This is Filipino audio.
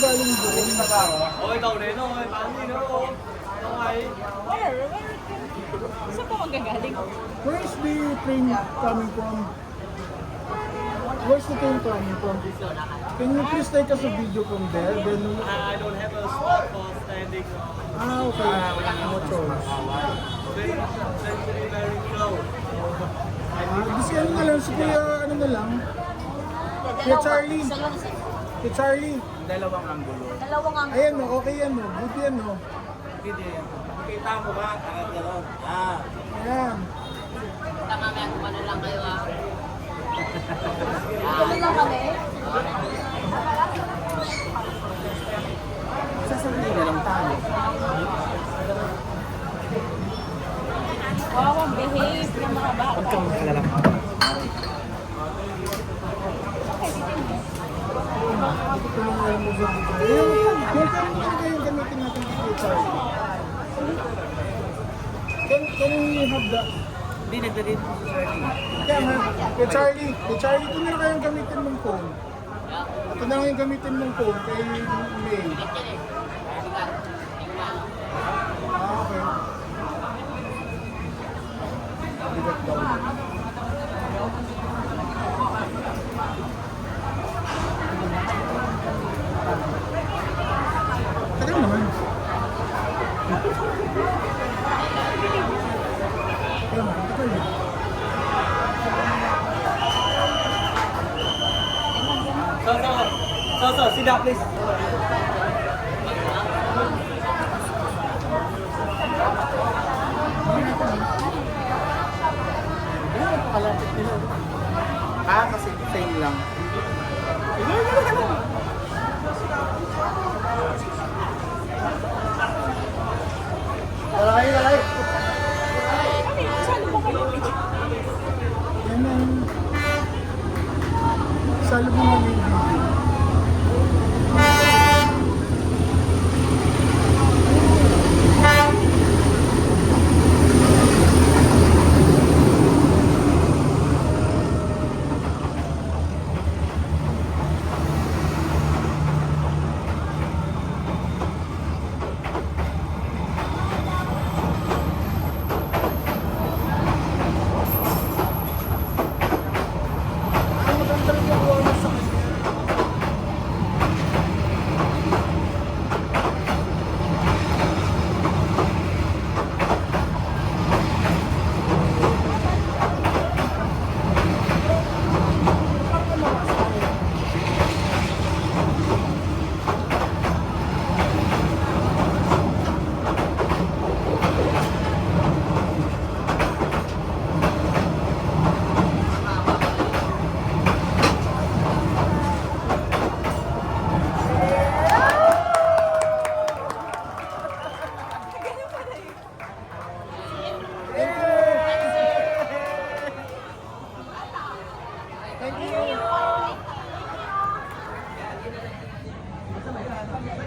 galing doon. Oh, ikaw rin, no? Paano yun, no? Okay. Saan po ang gagaling? Where's the train coming from? Where's the train coming from? Can you please take us a video from there? Then, I don't have a spot for standing. okay. No choice. Very, very close. Kasi ano na lang, si Kuya, ano na lang? Kuya Charlie. Kuya Charlie. Dalawang anggulo. Dalawang ang... Ayan o, okay yan o. Buti yan o. Hindi. Kita mo ba? Gano'n. Ah. Ayan. Tama nga, kumano lang kayo ah. Kumano lang kami? Sasabihin na lang tayo. Wow, ang behave ng mga bata. Huwag kang makalala. Yung yung gamitin natin kay Kuya Charlie. Can we have that? Hindi, nagdadin po si Charlie. Kaya nga, Kuya Charlie, ito na lang kayong gamitin mong phone. Ito na lang yung gamitin mong phone kay May. Okay. Bigat daw. Tagal naman. Kaya naman, tagal naman. So, sit down, please. Kasi same lang. Lalaki. Yan ang salubungan